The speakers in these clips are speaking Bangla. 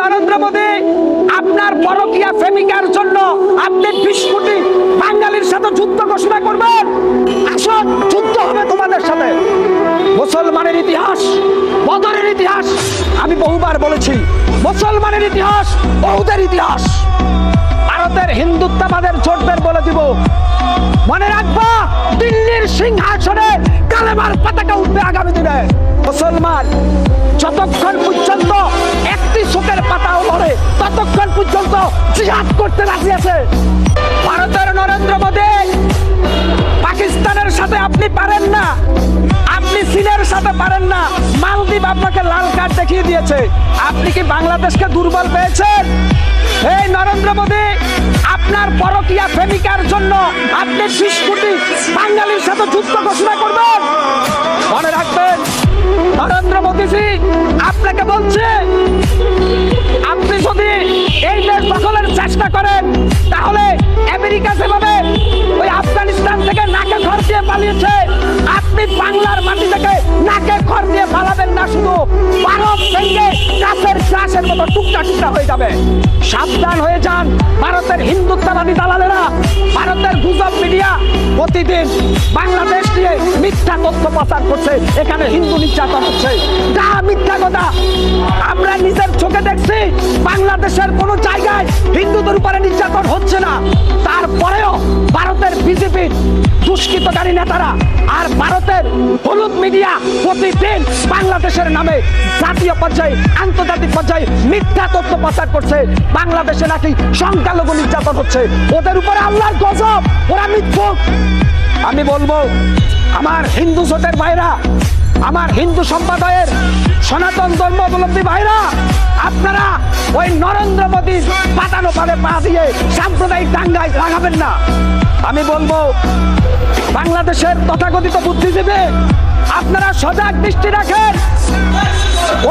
নরেন্দ্র মোদী আপনার পরকীয়া প্রেমিকার জন্য আপনি 20 কোটি বাঙালির সাথে যুদ্ধ ঘোষণা করবেন। আসুন, যুদ্ধ হবে তোমাদের সাথে। মুসলমানের ইতিহাস, বদরের ইতিহাস আমি বহুবার বলেছি, মুসলমানের ইতিহাস, বৌদ্ধের ইতিহাস। ভারতের হিন্দুত্ববাদের জোটদের বলে দিব, মনে রাখবা দিল্লির সিংহাসনে কালেমার পতাকা উঠবে আগামী দিনে। মুসলমান যতক্ষণ পর্যন্ত একটি শোকের পাতাও ধরে ততক্ষণ পর্যন্ত জিহাদ করতে রাজি আছে। ভারতের নরেন্দ্র মোদী পাকিস্তানের সাথে আপনি পারেন না, আপনি চীনের সাথে পারেন না। মালদ্বীপ আপনাকে লাল কার্ড দেখিয়ে দিয়েছে। আপনি কি বাংলাদেশকে দুর্বল পেয়েছেন? এই নরেন্দ্র মোদী আপনার পরকীয়া প্রেমিকার জন্য আপনি 20 কোটি বাঙালির সাথে যুদ্ধ ঘোষণা করবেন। মনে রাখবেন, নরেন্দ্র মোদীজি আপনাকে বলছে, আপনি যদি এই দেশ দখলের চেষ্টা করেন তাহলে আমেরিকা যেভাবে ওই আফগানিস্তান থেকে নাকে খড় দিয়ে পালিয়েছে, আপনি বাংলার মাটি থেকে নাকে খড় দিয়ে পালাবেন না, শুধু ভারত ভেঙে কাছের গ্লাসের মতো টুকরা টুকরা হয়ে যাবে। সাবধান হয়ে যান ভারতের হিন্দুত্ববাদী দালালেরা। ভারতের গুজব মিডিয়া প্রতিদিন বাংলাদেশ নিয়ে মিথ্যা তথ্য প্রচার করছে, এখানে হিন্দু নির্যাতন হচ্ছে। যা মিথ্যা কথা, আমরা নিজের চোখে দেখছি বাংলাদেশের কোনো জায়গায় হিন্দুদের উপরে নির্যাতন হচ্ছে না। তারপরেও ভারতের বিজেপি দুষ্কৃতকারী নেতারা আর ভারতের হলুদ মিডিয়া প্রতিদিন বাংলাদেশের নামে জাতীয় পর্যায়ে আন্তর্জাতিক পর্যায়ে মিথ্যা তথ্য প্রচার করছে। বাংলাদেশে নাকি সংখ্যালঘু নির্যাতন হচ্ছে, ওদের উপরে আল্লাহর গজব, ওরা মিথ্যুক। আমি বলবো আমার হিন্দু জোটের ভাইরা, আমার হিন্দু সম্প্রদায়ের সনাতন ধর্মাবলম্বী ভাইরা, আপনারা ওই নরেন্দ্র মোদীর পাতানো পালে পা দিয়ে সাম্প্রদায়িক দাঙ্গায় লাগাবেন না। আমি বলবো বাংলাদেশের তথাকথিত বুদ্ধিজীবী, আপনারা সজাগ দৃষ্টি রাখেন।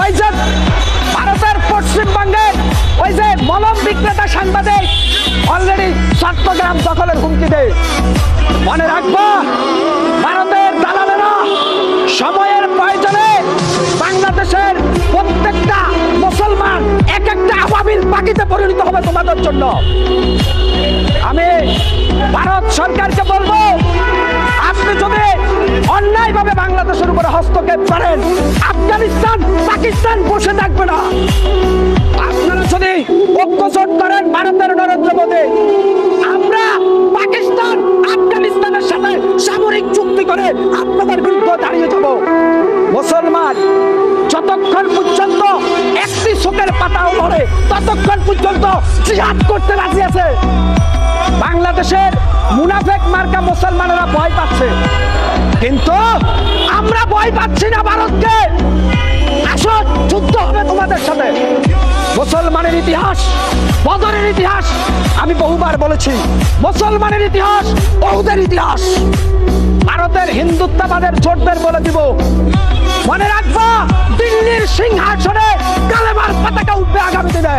ওই যে ভারতের পশ্চিমবঙ্গের ওই যে মলম বিক্রেতা সাংবাদিক অলরেডি চট্টগ্রাম দখলের হুমকি দেয়। মনে রাখবো ভারতের দালালেরা সময়ের প্রয়োজনে বাংলাদেশের প্রত্যেকটা মুসলমান এক একটা আবাবিল পাখিতে পরিণত হবে তোমাদের জন্য। আমি ভারত সরকারকে বলবো, আপনি যদি অন্যায়ভাবে বাংলাদেশের উপরে হস্তক্ষেপ করেন, আফগানিস্তান পাকিস্তান বসে থাকবে না। আপনারা যদি ঐক্যজোট করেন ভারতের নরেন্দ্র মোদী, আমরা পাকিস্তান আফগানিস্তানের সাথে সামরিক চুক্তি করে আপনাদের বিরুদ্ধে দাঁড়িয়ে যাব। মুসলমান যতক্ষণ পর্যন্ত একটি শোকের পাতাও ধরে ততক্ষণ পর্যন্ত জিহাদ করতে রাজি আছে। বাংলাদেশের মুনাফেক মার্কা মুসলমানেরা ভয় পাচ্ছে, কিন্তু আমরা ভয় পাচ্ছি না ভারতকে। আসুন, যুদ্ধ হবে তোমাদের সাথে। মুসলমানের ইতিহাস, বদরের ইতিহাস আমি বহুবার বলেছি, মুসলমানের ইতিহাস, বৌদ্ধের ইতিহাস। ভারতের হিন্দুত্ববাদের জোটদের বলে দিব, মনে রাখবা দিল্লির সিংহাসনে কালেমার পতাকা উঠবে আগামী দিনে।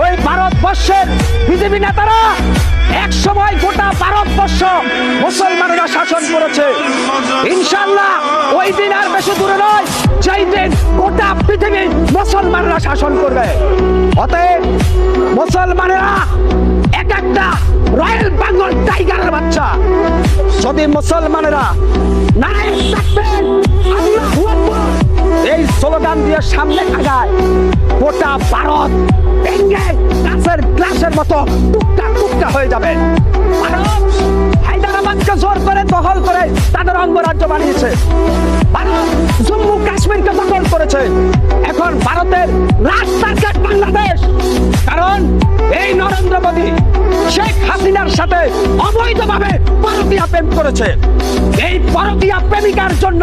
ওই ভারতবর্ষের বিজেপি নেতারা এক সময় গোটা ভারতবর্ষ মুসলমানেরা শাসন করেছে। ইনশাআল্লাহ ওই দিন আর বেশি দূরে নয়, যেই দিন গোটা পৃথিবী মুসলমানেরা শাসন করবে। অতএব মুসলমানেরা এক একটা রয়্যাল বেঙ্গল টাইগারের বাচ্চা। যদি মুসলমানেরা নারায়ণ থাকবেন আল্লাহু আকবার এই স্লোগান দিয়ে সামনে আগায়, গোটা ভারত ভেঙে কাঁচের গ্লাসের মতো টুকটা টুকটা হয়ে যাবে। ভারত হায়দ্রাবাদকে জোর করে দখল করে তাদের অঙ্গরাজ্য বানিয়েছে। ভারত জম্মু কাশ্মীরকে দখল করেছে। এখন ভারতের রাস্তার ঘাট বাংলাদেশ, কারণ এই নরেন্দ্র মোদী শেখ হাসিনার সাথে অবৈধভাবে পরকীয়া প্রেম করেছে। এই পরকীয়া প্রেমিকার জন্য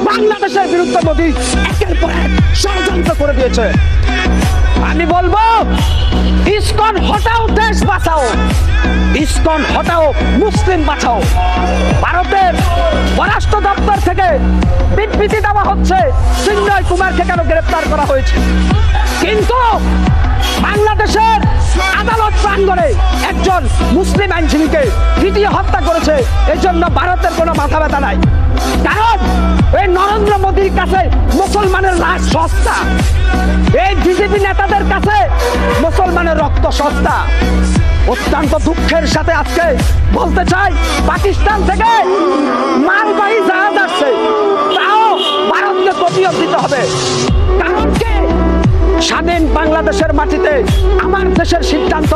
বাংলাদেশের বিরুদ্ধে মোদী একের পর এক ষড়যন্ত্র করে দিয়েছে। আমি বলবো ইসকন হটাও, দেশ বাঁচাও। ইসকন হটাও, মুসলিম বাঁচাও। ভারতের পররাষ্ট্র দপ্তর থেকে বিবৃতি দেওয়া হচ্ছে চিন্ময় কুমারকে কেন গ্রেফতার করা হয়েছে, কিন্তু বাংলাদেশের আদালত প্রাঙ্গণে একজন মুসলিম আইনজীবীকে দ্বিতীয় হত্যা করেছে। এর জন্য ভারতের কোনো মাথা ব্যথা নাই, কারণ এই নরেন্দ্র মোদীর কাছে মুসলমানের লাশ সস্তা। এই বিজেপি নেতাদের সস্তা। অত্যন্ত দুঃখের সাথে আজকে বলতে চাই, পাকিস্তান থেকে মালবাহী জাহাজ আসছে, তাও ভারতকে প্রতিরোধ দিতে হবে। কারণ কি? স্বাধীন বাংলাদেশের মাটিতে আমার দেশের সিদ্ধান্ত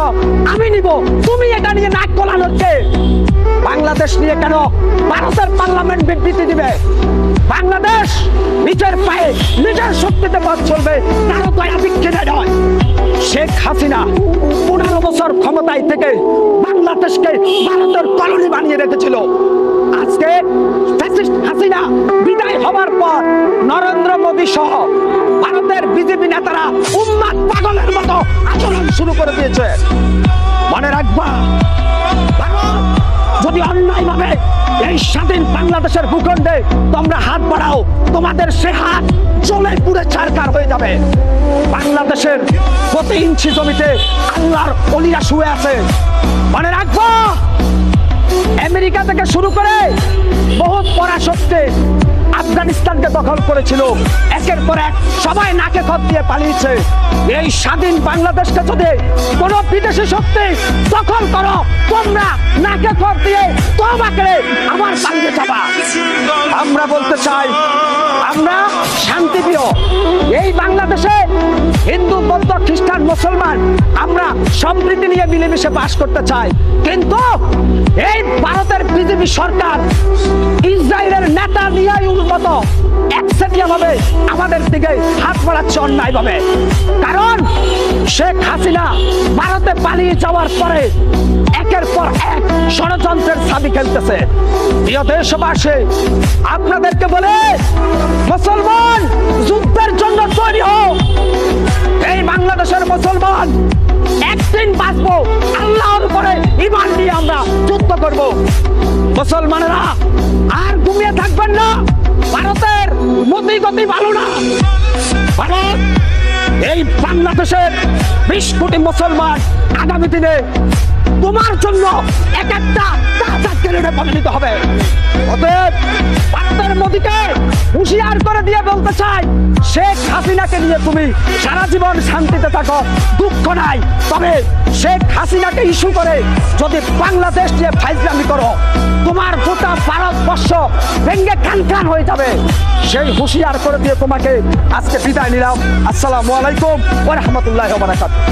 আমি নিব, তুমি এটা নিয়ে নাক গলানোর কে? বাংলাদেশ নিয়ে কেন ভারতের পার্লামেন্ট বিবৃতি দিবে? বাংলাদেশ নিজের পায়ে নিজের শক্তিতে পথ চলবে, কারো দয়া ভিক্ষে নয়। শেখ হাসিনা 15 বছর ক্ষমতায় থেকে বাংলাদেশকে ভারতের কলোনি বানিয়ে রেখেছিল। আজকে ফ্যাসিস্ট হাসিনা বিদায় হবার পর নরেন্দ্র মোদী সহ ভারতের বিজেপি নেতারা উন্মাদ পাগলের মতো আচরণ শুরু করে দিয়েছে। মনে রাখবা, ভারত যদি অন্যায়ভাবে এই স্বাধীন বাংলাদেশের ভূখণ্ডে তোমরা হাত বাড়াও, তোমাদের সে হাত জ্বলে পুড়ে ছারখার হয়ে যাবে। বাংলাদেশের প্রতি ইঞ্চি জমিতে আল্লাহর ওলিরা শুয়ে আছে। মনে রাখবো, আমেরিকা থেকে শুরু করে বহুত পরাশক্তি আফগানিস্তানকে দখল করেছিল, একের পর এক সবাই নাকে খত দিয়ে পালিয়েছে। এই স্বাধীন বাংলাদেশকে যদি কোন বিদেশি শক্তি দখল করো, তোমরা নাকে খত দিয়ে তওবা করে আবার পালিয়ে যাবা। আমরা বলতে চাই, আমরা শান্তিপ্রিয়। এই বাংলাদেশে হিন্দু, বৌদ্ধ, খ্রিস্টান, মুসলমান আমরা সম্প্রীতি নিয়ে মিলেমিশে বাস করতে চাই। কিন্তু এই ভারতের বিজেপি সরকার ইসরায়েলের নেতা নিয়ে উন্নত একচেটিয়া ভাবে আমাদের দিকে হাত বাড়াচ্ছে অন্যায় ভাবে। কারণ শেখ হাসিনা ভারতে পালিয়ে যাওয়ার পরে একের পর এক ষড়যন্ত্রের ছাবি খেলতেছে। প্রিয় দেশবাসী, আপনাদেরকে বলে, মুসলমান যুদ্ধের জন্য তৈরি হও। এই বাংলাদেশের মুসলমান একদিন বাঁচবো, আল্লাহর উপরে ঈমান নিয়ে আমরা যুদ্ধ করব। মুসলমানেরা আর ঘুমিয়ে থাকবেন না। ভারতের মতি গতি ভালো না। ভারত এই বাংলাদেশের 20 কোটি মুসলমান আগামী দিনে তোমার জন্য এক একটা গ্রেনেডে পরিণত হবে। অতএব ভারতের মোদীকে হুঁশিয়ার করে দিয়ে বলতে চাই, শেখ হাসিনাকে নিয়ে তুমি সারা জীবন শান্তিতে থাকো, দুঃখ নাই। তবে শেখ হাসিনাকে ইস্যু করে যদি বাংলাদেশ নিয়ে ফাইজলামি করো, তোমার গোটা ভারতবর্ষ ভেঙ্গে খান হয়ে যাবে। সেই হুঁশিয়ার করে দিয়ে তোমাকে আজকে বিদায় নিলাম। আসসালামু আলাইকুম ওয়া রাহমাতুল্লাহি ওয়া বারাকাতুহু।